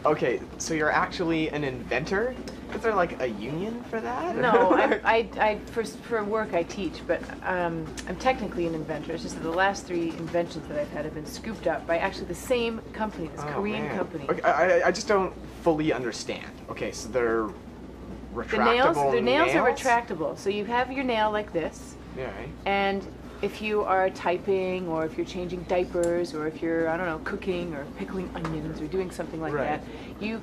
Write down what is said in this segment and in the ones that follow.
Okay, so you're actually an inventor? Is there like a union for that? No, for work I teach, but I'm technically an inventor. It's just that the last 3 inventions that I've had have been scooped up by actually the same company, this Korean company. Okay, I just don't fully understand. Okay, so they're retractable The nails are retractable. So you have your nail like this. Yeah. Right. And if you are typing, or if you're changing diapers, or if you're, I don't know, cooking or pickling onions or doing something like that, you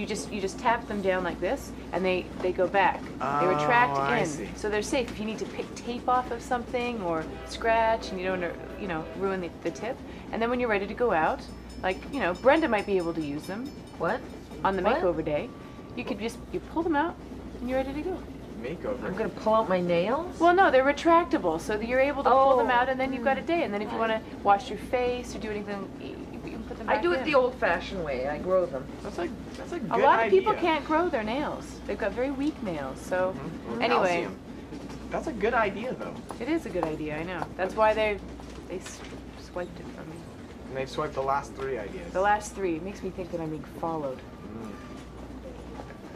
just tap them down like this, and they go back. They retract in, I see. so they're safe. If you need to pick tape off of something or scratch, and you don't, ruin the tip, and then when you're ready to go out, like, Brenda might be able to use them. What? On the makeover day, you could you pull them out, and you're ready to go. Makeover. I'm gonna pull out my nails? Well, no, they're retractable, so that you're able to pull them out, and then you've got a day. And then if you want to wash your face or do anything, you can put them back I do it in. the old-fashioned way. I grow them. That's a good A lot of idea. people can't grow their nails. They've got very weak nails. So anyway, Calcium. That's a good idea, though. it is a good idea. I know. That's why they swiped it from me. And they've swiped the last 3 ideas. The last 3. It makes me think that I'm being followed.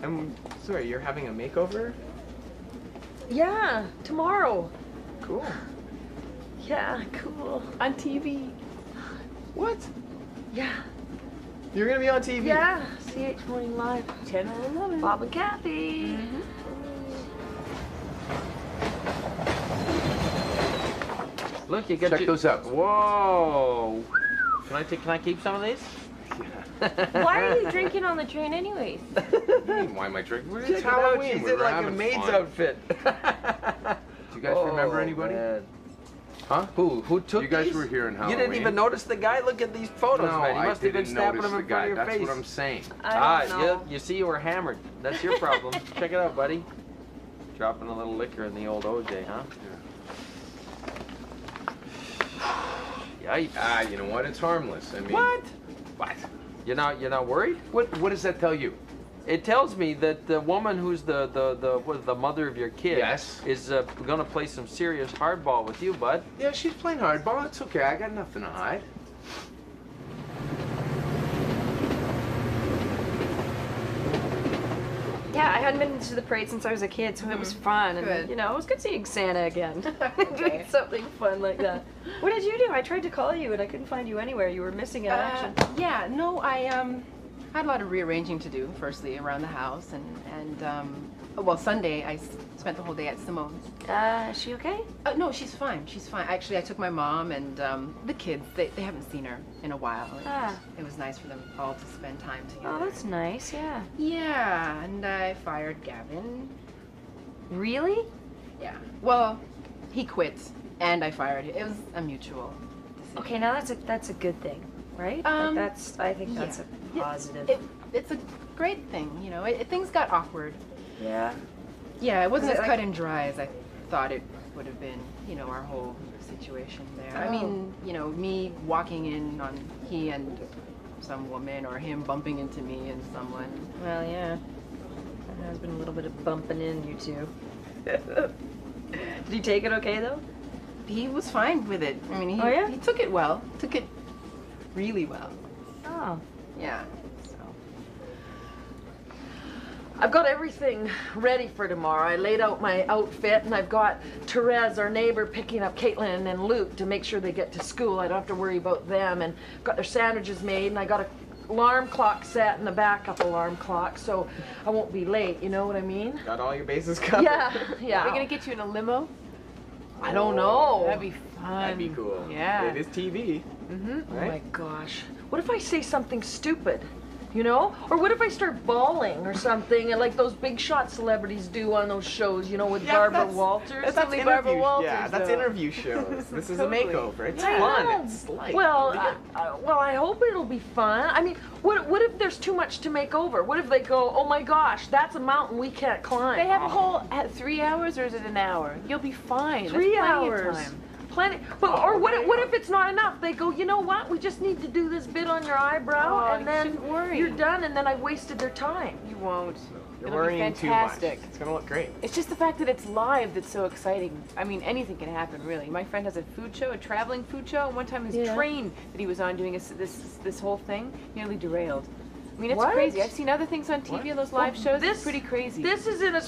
And sorry, you're having a makeover? Yeah, tomorrow. Cool. Yeah, cool. On TV. What? Yeah. You're gonna be on TV? Yeah, CH Morning Live. Channel 11. Bob and Kathy. Look, you got Check those out. Whoa! Can I keep some of these? Why are you drinking on the train anyways? Why am I drinking? Check It's it out, Halloween. she's We're in like a having maid's fun. outfit. Do you guys remember anybody? Man. Huh? Who took You guys these? were here in You Halloween. didn't even notice the guy? Look at these photos, No, man. He I must have been didn't snapping notice them the in front guy. of your That's face. what I'm saying. I don't know. You see, you were hammered. That's your problem. Check it out, buddy. Dropping a little liquor in the old OJ, huh? Yikes. Ah, you know what? It's harmless. I mean, What? What? You're not worried? What does that tell you? It tells me that the woman who's the mother of your kid Yes. is gonna play some serious hardball with you, bud. Yeah, she's playing hardball. It's okay. I got nothing to hide. Yeah, I hadn't been to the parade since I was a kid, so it was fun. And, Good. it was good seeing Santa again. Okay. Doing something fun like that. What did you do? I tried to call you, and I couldn't find you anywhere. You were missing in action. Yeah, no, I had a lot of rearranging to do, firstly, around the house. Well, Sunday, I spent the whole day at Simone's. Is she okay? No, she's fine. She's fine. Actually, I took my mom and the kids. They haven't seen her in a while. It was nice for them all to spend time together. Oh, that's nice, yeah. Yeah, and I fired Gavin. Really? Yeah. Well, he quit, and I fired him. It was a mutual decision. Okay, now that's a good thing, right? I think that's a positive. It's a great thing, things got awkward. Yeah. Yeah, it wasn't Was as it cut and dry as I thought it would have been, our whole situation there. I mean, me walking in on he and some woman, or him bumping into me and someone. Well, yeah. There has been a little bit of bumping in you two. Did he take it okay, though? He was fine with it. I mean, Oh, yeah? he took it well. Took it really well. Oh. Yeah. So. I've got everything ready for tomorrow. I laid out my outfit, and I've got Therese, our neighbor, picking up Caitlin and Luke to make sure they get to school. I don't have to worry about them, and got their sandwiches made, and I got a alarm clock set and a backup alarm clock, so I won't be late, you know what I mean? Got all your bases covered? Yeah. Are we gonna get you in a limo? I don't know. That'd be fun. That'd be cool. Yeah. It is TV. Mm-hmm. Oh my gosh. What if I say something stupid? You know? Or what if I start bawling or something, and like those big shot celebrities do on those shows, you know, with Yeah, Barbara that's- Walters? That's only Barbara interview. Walters, Yeah, that's though. interview shows. This is Totally. a makeover. It's I fun. know. It's light. Well, I hope it'll be fun. I mean, what if there's too much to make over? What if they go, oh my gosh, that's a mountain we can't climb? They have a whole 3 hours, or is it an hour? You'll be fine. That's 3 plenty of hours. time. Plenty. But Oh, or what? there you What go. if it's not enough? They go, you know what? We just need to do this bit on your eyebrow, Oh, and you then shouldn't worry. you're done, and then I wasted their time. You won't. You're It'll be worrying too much. fantastic. It's gonna look great. It's just the fact that it's live that's so exciting. I mean, anything can happen, really. My friend has a food show, a traveling food show, and one time his Yeah. train that he was on doing this whole thing nearly derailed. I mean, it's What? crazy. I've seen other things on TV, those live shows. this- It's pretty crazy. This is in a.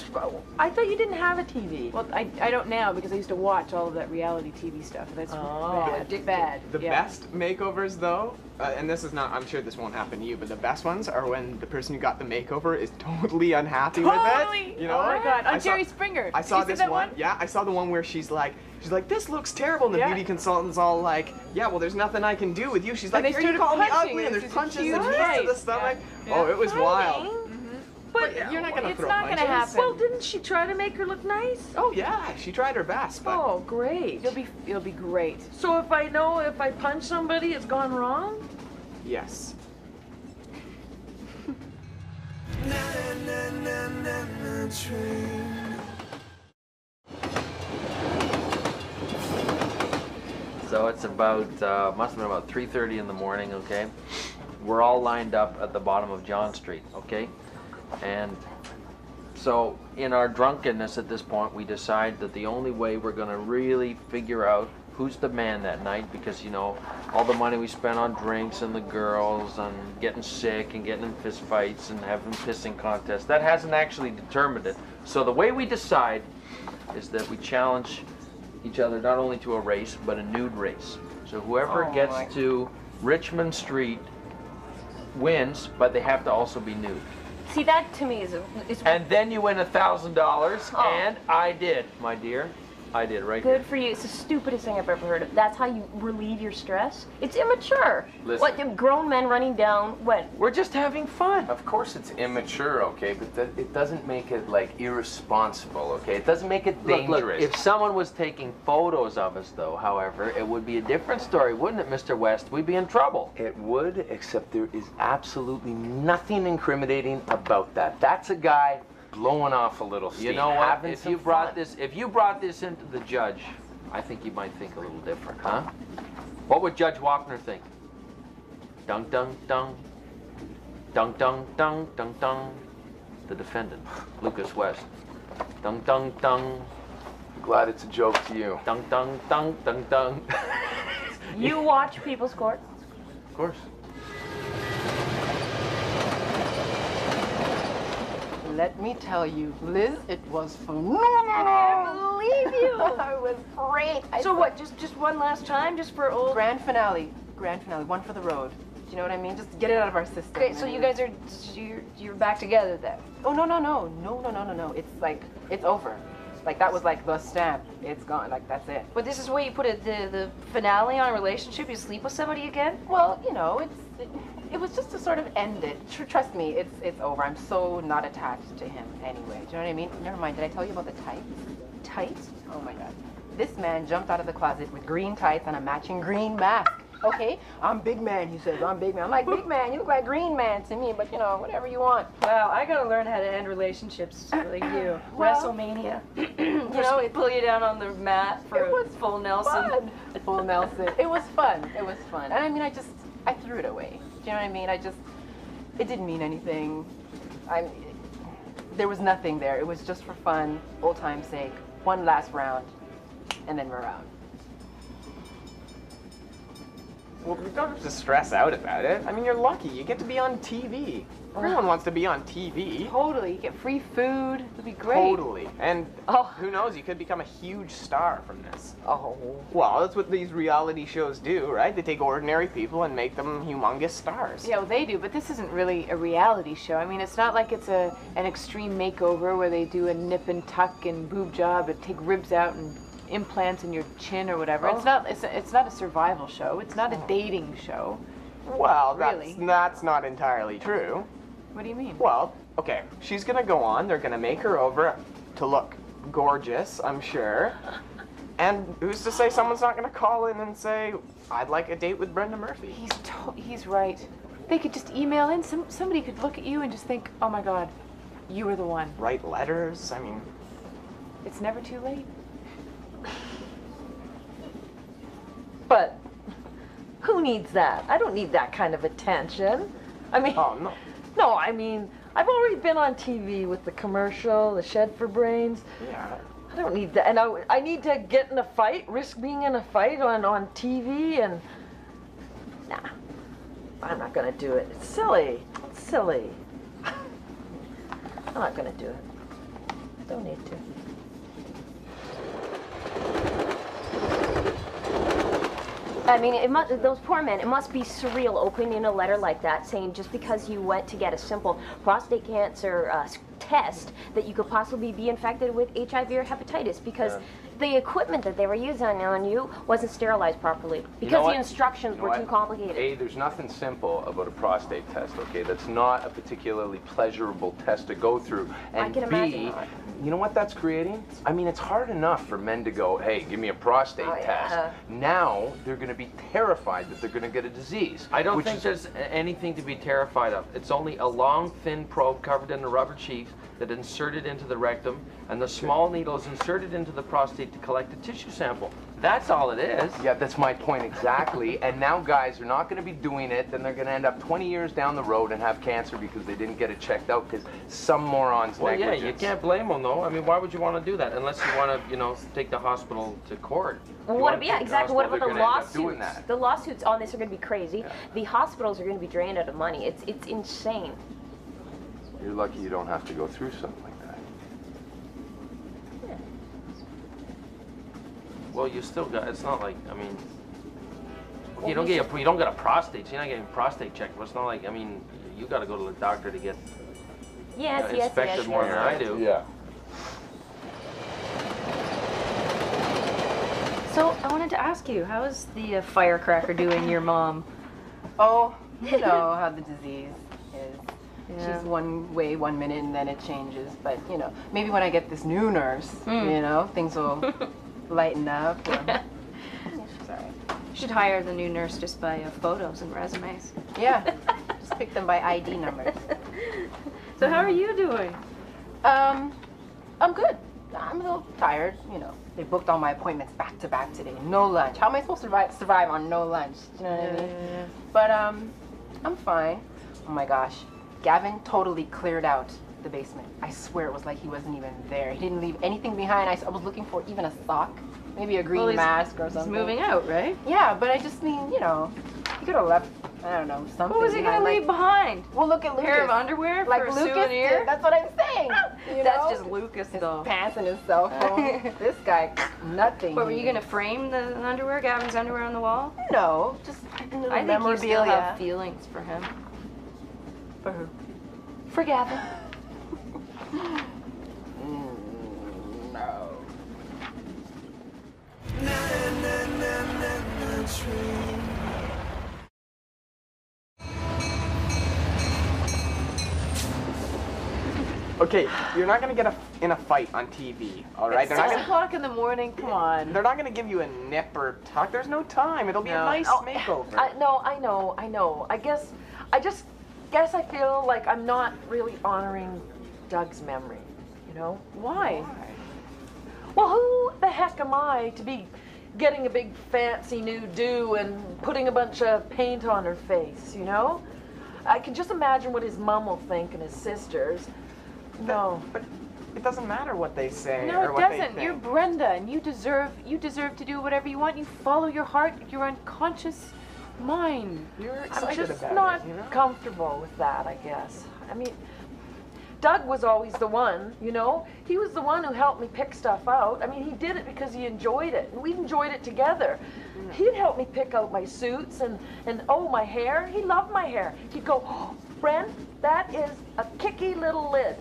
I thought you didn't have a TV. Well, I don't now because I used to watch all of that reality TV stuff. That's Oh, bad. addicted. Bad. The yeah. best makeovers, though, and this is not, I'm sure this won't happen to you, but the best ones are when the person who got the makeover is totally unhappy with Totally. it. You know? Oh my God. I On saw- Jerry Springer. I Did saw you see this that one. Yeah, I saw the one where she's like, this looks terrible, and the Yeah. beauty consultant's all like, yeah, well, there's nothing I can do with you. She's And like, they here you started call me punching, ugly, and and there's it's punches huge and knees to fight. the stomach. Yeah. Oh, it was wild. But You're not gonna It's throw not punches. gonna happen. well, didn't she try to make her look nice? Oh yeah, she tried her best, but Oh, great. It'll be great. So if I know if I punch somebody, it's gone wrong? yes. So it's about, must have been about 3:30 in the morning, okay? We're all lined up at the bottom of John Street, okay? And so in our drunkenness at this point, we decide that the only way we're gonna really figure out who's the man that night, because, you know, all the money we spent on drinks and the girls and getting sick and getting in fist fights and having pissing contests, that hasn't actually determined it. So the way we decide is that we challenge each other not only to a race, but a nude race. So whoever Oh, gets my. to Richmond Street wins, but they have to also be nude. See, that to me is And then you win $1,000, Oh. and I did, my dear. I did, right good here. for you. It's the stupidest thing I've ever heard of. That's how you relieve your stress? It's immature. Listen. What, grown men running down, when? We're just having fun. Of course it's immature, okay, but it doesn't make it like irresponsible, okay? It doesn't make it dangerous. Look, if someone was taking photos of us, though, however, it would be a different story, wouldn't it, Mr. West? We'd be in trouble. It would, except there is absolutely nothing incriminating about that. That's a guy blowing off a little steam. You know what? having If some you brought fun. this into the judge, I think you might think a little different, huh? What would Judge Wapner think? Dun dun dun. Dun dun dun dun dun. The defendant, Lucas West. Dun dun dun. Glad it's a joke to you. Dun dun dun dun dun. You watch People's Court? Of course. Let me tell you, Liz, it was phenomenal. I believe you. It was great. So what? Just one last time, just for old grand finale, one for the road. Do you know what I mean? Just get it out of our system. Okay, so you guys are you're back together then. Oh no! It's like it's over. Like that was like the stamp. It's gone. Like that's it. But this is where you put the finale on a relationship. You sleep with somebody again. Well, you know, it was just to sort of end it. Trust me, it's over. I'm so not attached to him anyway. Do you know what I mean? Never mind. Did I tell you about the tights? Tights? Oh my God. This man jumped out of the closet with green tights and a matching green mask. Okay, I'm big man, he says. I'm big man. I'm like, big man, you look like green man to me, but you know, whatever you want. Wow, I gotta learn how to end relationships like you. Well, WrestleMania. You know, it Pull you down on the mat for It was a full Nelson. fun. Full Nelson. It was fun. It was fun. And I mean, I threw it away. Do you know what I mean? It didn't mean anything. There was nothing there. It was just for fun, old time's sake. One last round, and then we're out. Well, you don't have to stress out about it. I mean, you're lucky. You get to be on TV. Everyone wants to be on TV. Totally. You get free food. It'll be great. Totally. And Oh. who knows, you could become a huge star from this. Oh. Well, that's what these reality shows do, right? They take ordinary people and make them humongous stars. Yeah, well, they do, but this isn't really a reality show. I mean, it's not like it's an extreme makeover where they do a nip and tuck and boob job and take ribs out and implants in your chin or whatever. It's not a survival show. It's not a dating show. Well, Really? that's not entirely true. What do you mean? Well, okay, she's gonna go on. They're gonna make her over to look gorgeous, I'm sure. And who's to say someone's not gonna call in and say, "I'd like a date with Brenda Murphy"? He's right. They could just email in. Somebody could look at you and just think, "Oh my God, you were the one." Write letters. I mean, It's never too late. But who needs that? I don't need that kind of attention. I mean, oh no. no, I mean, I've already been on TV with the commercial, the Shed for Brains. Yeah. I don't need that. And I need to get in a fight, risk being in a fight on TV, and nah, I'm not gonna do it. It's silly. It's silly. I'm not gonna do it. I don't need to. I mean, those poor men, it must be surreal opening a letter like that saying just because you went to get a simple prostate cancer test that you could possibly be infected with HIV or hepatitis because the equipment that they were using on you wasn't sterilized properly because the instructions were too complicated. A, there's nothing simple about a prostate test, okay? That's not a particularly pleasurable test to go through. And I can B, imagine. you know what that's creating? I mean, it's hard enough for men to go, hey, give me a prostate test. Now they're going to be terrified that they're going to get a disease. I don't think there's anything to be terrified of. It's only a long, thin probe covered in a rubber sheath that inserted into the rectum, and the small needle is inserted into the prostate to collect a tissue sample. That's all it is. Yeah, that's my point exactly. And now guys are not going to be doing it, then they're going to end up 20 years down the road and have cancer because they didn't get it checked out because some moron's negligence. Yeah, you can't blame them though. I mean, why would you want to do that unless you want to, you know, take the hospital to court? What, yeah, exactly. What about the doing lawsuits? that. The lawsuits on this are going to be crazy. Yeah. The hospitals are going to be drained out of money. It's insane. You're lucky you don't have to go through something like that. Yeah. Well, you still got. It's not like, I mean, you don't get a prostate. So you're not getting a prostate checked. But it's not like, I mean, you got to go to the doctor to get inspected more than I do. Yeah. So I wanted to ask you, how is the firecracker doing your mom? Oh, you know how the disease is. Yeah. She's one way 1 minute and then it changes. But, you know, maybe when I get this new nurse, you know, things will lighten up. Or, yeah, she's all right. You should hire the new nurse just by photos and resumes. Yeah, just pick them by ID numbers. So how are you doing? I'm good. I'm a little tired, you know. They booked all my appointments back to back today. No lunch. How am I supposed to survive on no lunch? You know what I mean? Yeah. But I'm fine. Oh my gosh. Gavin totally cleared out the basement. I swear it was like he wasn't even there. He didn't leave anything behind. I was looking for even a sock, maybe a green mask or something. He's moving out, right? Yeah, but I just mean, you know, he could have left, I don't know, something. What was he going to leave behind? Well, look at Lucas. A pair of underwear like for a Lucas souvenir? did. That's what I'm saying. You That's know? just Lucas, His though. pants and his cell phone. This guy, nothing. But were you going to frame the underwear, Gavin's underwear on the wall? No, just little I think memorabilia. you still have feelings for him. For who? For Gavin. No. Okay, you're not gonna get in a fight on TV, all right? It's 6 o'clock in the morning. Come on. They're not gonna give you a nip or tuck. There's no time. It'll be a nice makeover. I know. I just guess I feel like I'm not really honoring Doug's memory, you know? Why? Well, who the heck am I to be getting a big fancy new do and putting a bunch of paint on her face, you know? I can just imagine what his mom will think and his sisters. No. But it doesn't matter what they say No, or it what they doesn't. think. You're Brenda, and you deserve to do whatever you want. You follow your heart, your unconscious mind. You're I'm excited just about not it, you know? comfortable with that, I guess. I mean, Doug was always the one, you know? He was the one who helped me pick stuff out. I mean, he did it because he enjoyed it, and we enjoyed it together. He'd help me pick out my suits and oh, my hair. He loved my hair. He'd go, oh, Bren, that is a kicky little lid.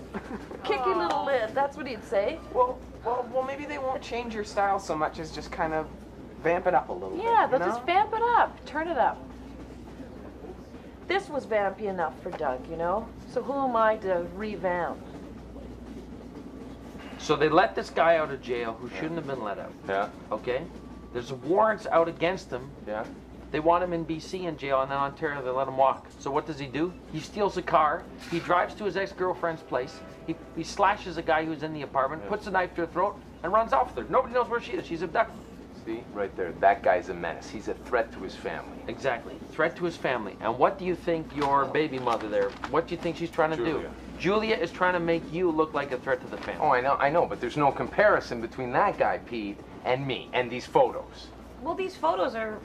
Kicky little lid, that's what he'd say. Well, maybe they won't change your style so much as just kind of vamp it up a little bit. Yeah, you they'll know? just vamp it up, turn it up. this was vampy enough for Doug, you know? So who am I to revamp? So they let this guy out of jail who shouldn't have been let out. Yeah. Okay? There's warrants out against him. Yeah. They want him in BC in jail, and then Ontario they let him walk. So what does he do? He steals a car. He drives to his ex-girlfriend's place. He slashes a guy who's in the apartment, puts a knife to her throat, and runs off with her. Nobody knows where she is. She's abducted. See, right there. That guy's a menace. He's a threat to his family. Exactly. Threat to his family. And what do you think your baby mother there, what do you think she's trying to do? Julia is trying to make you look like a threat to the family. Oh, I know, but there's no comparison between that guy, Pete, and me, and these photos. Well, these photos are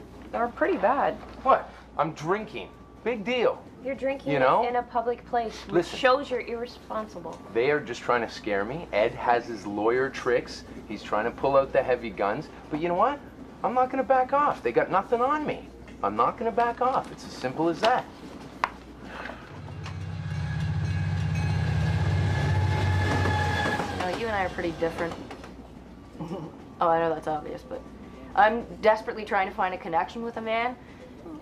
pretty bad. What? I'm drinking. Big deal. You're drinking You know? in a public place, which Listen. shows you're irresponsible. They are just trying to scare me. Ed has his lawyer tricks. He's trying to pull out the heavy guns. But you know what? I'm not going to back off. They got nothing on me. I'm not going to back off. It's as simple as that. You and I are pretty different. Oh, I know that's obvious, but I'm desperately trying to find a connection with a man,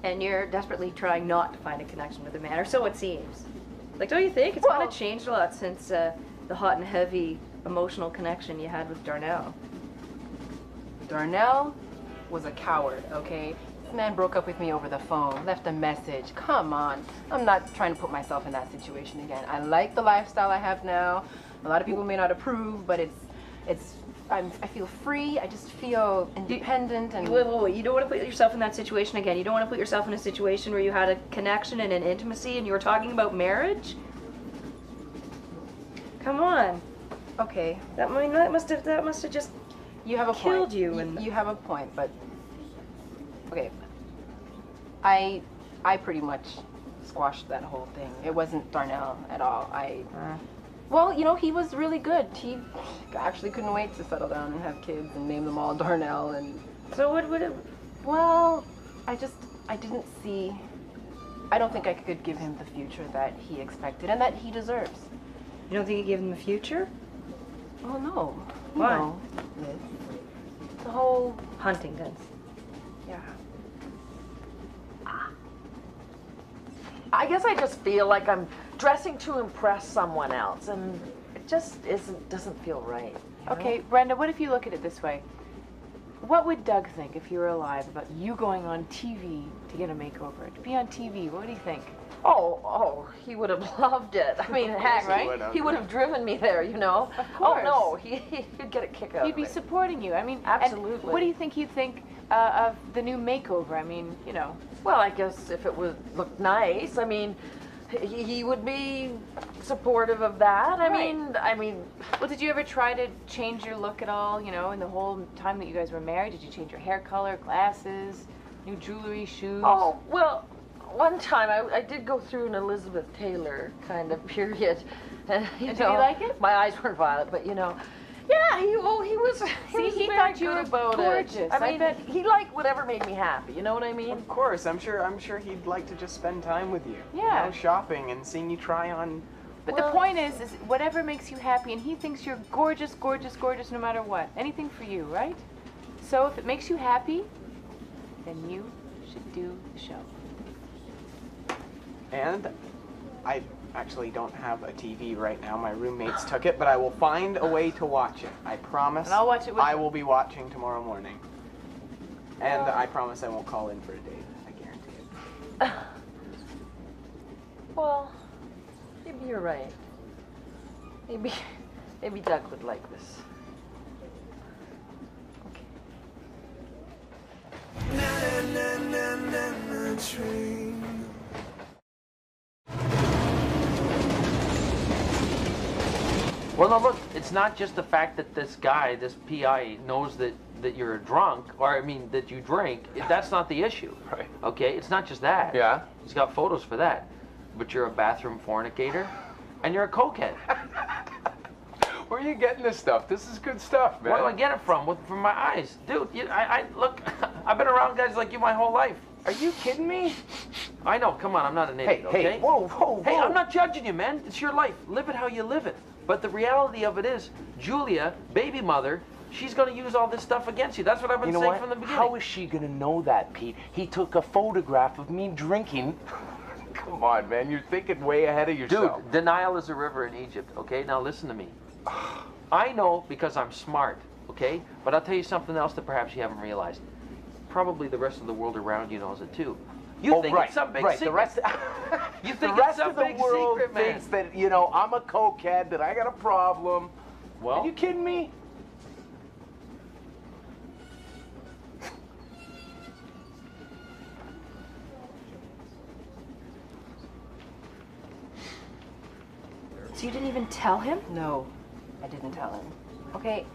and you're desperately trying not to find a connection with a man, or so it seems. Like, don't you think? It's kind of changed a lot since the hot and heavy emotional connection you had with Darnell. Darnell was a coward, okay? This man broke up with me over the phone, left a message. Come on. I'm not trying to put myself in that situation again. I like the lifestyle I have now. A lot of people may not approve, but I feel free. I just feel independent and... Wait. You don't want to put yourself in that situation again. You don't want to put yourself in a situation where you had a connection and an intimacy and you were talking about marriage? Come on. Okay. That must have just You have a killed point. you and... You have a point, but... Okay. I pretty much squashed that whole thing. It wasn't Darnell at all. Well, you know, he was really good. He actually couldn't wait to settle down and have kids and name them all Darnell and... So what would it... Well, I didn't see... I don't think I could give him the future that he expected and that he deserves. You don't think you gave him the future? Oh, no. Why? No. The whole Huntington's. Yeah. I guess I just feel like I'm dressing to impress someone else, and it just doesn't feel right. You know? Okay, Brenda, what if you look at it this way? What would Doug think if you were alive about you going on TV to get a makeover? To be on TV, what would he think? Oh, he would have loved it. I mean, heck, right? He would have driven me there, you know? Of course. Oh, no, he'd get a kick out He'd of be it. supporting you. I mean, Absolutely. and what do you think he'd think of the new makeover? I mean, you know. Well, I guess if it looked nice, I mean, he would be supportive of that. I mean. Well, did you ever try to change your look at all, you know, in the whole time that you guys were married? Did you change your hair color, glasses, new jewelry, shoes? Oh, well, one time I did go through an Elizabeth Taylor kind of period. And did you like it? My eyes weren't violet, but you know. Yeah, he was. See, he very thought you good were about gorgeous. it. I I mean, bet- he liked whatever made me happy. You know what I mean? Of course, I'm sure he'd like to just spend time with you. Yeah. You know, shopping and seeing you try on. But the point is whatever makes you happy, and he thinks you're gorgeous, gorgeous, gorgeous no matter what. Anything for you, right? So if it makes you happy, then you should do the show. And I actually don't have a TV right now. My roommates took it, but I will find a way to watch it. I promise. And I'll watch it with I you. will be watching tomorrow morning. And I promise I won't call in for a date. I guarantee it. Well, maybe you're right. Maybe Doug would like this. Well, no, look, it's not just the fact that this guy, this PI, knows that you're a drunk, or I mean, that you drink. That's not the issue. Right. Okay? It's not just that. Yeah? He's got photos for that. But you're a bathroom fornicator, and you're a cokehead. Where are you getting this stuff? This is good stuff, man. Where do I get it from? From my eyes. Dude, look, I've been around guys like you my whole life. Are you kidding me? I know, come on, I'm not an idiot, okay? Hey, whoa. Hey, I'm not judging you, man. It's your life. Live it how you live it. But the reality of it is, Julia, baby mother, she's going to use all this stuff against you. That's what I've been saying from the beginning. How is she going to know that, Pete? He took a photograph of me drinking. Come on, man. You're thinking way ahead of yourself. Dude, the Nile is a river in Egypt, okay? Now listen to me. I know because I'm smart, okay? But I'll tell you something else that perhaps you haven't realized. Probably the rest of the world around you knows it too. You think it's some big secret. The rest, you think the it's rest some of the big world secret, man. thinks that, you know, I'm a cokehead, that I got a problem. Well, Are you kidding me? So you didn't even tell him? No, I didn't tell him. Okay,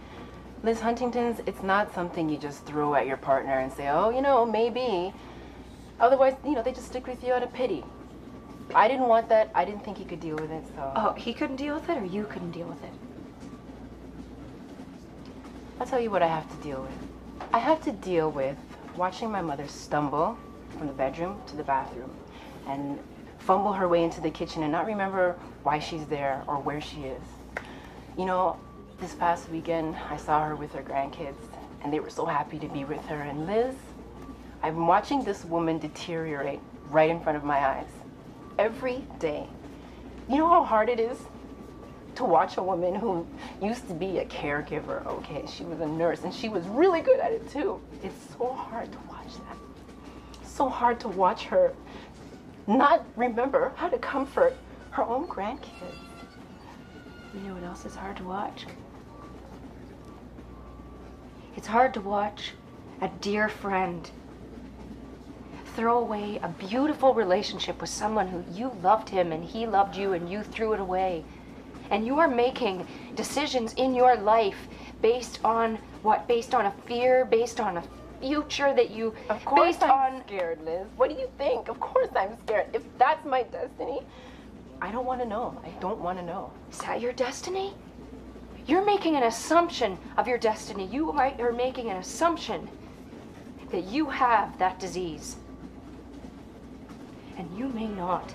Liz Huntington's, it's not something you just throw at your partner and say, oh, you know, maybe. Otherwise, you know, they just stick with you out of pity. I didn't want that. I didn't think he could deal with it, so. Oh, he couldn't deal with it, or you couldn't deal with it? I'll tell you what I have to deal with. I have to deal with watching my mother stumble from the bedroom to the bathroom and fumble her way into the kitchen and not remember why she's there or where she is. You know, this past weekend, I saw her with her grandkids, and they were so happy to be with her. And Liz, I'm watching this woman deteriorate right in front of my eyes every day. You know how hard it is to watch a woman who used to be a caregiver, okay? She was a nurse, and she was really good at it too. It's so hard to watch that. So hard to watch her not remember how to comfort her own grandkids. You know what else is hard to watch? It's hard to watch a dear friend throw away a beautiful relationship with someone who you loved him and he loved you and you threw it away. And you are making decisions in your life based on what? Based on a fear, based on a future that you... Of course based I'm scared, Liz. What do you think? Of course I'm scared. If that's my destiny, I don't want to know. I don't want to know. Is that your destiny? You're making an assumption of your destiny. You are making an assumption that you have that disease. And you may not.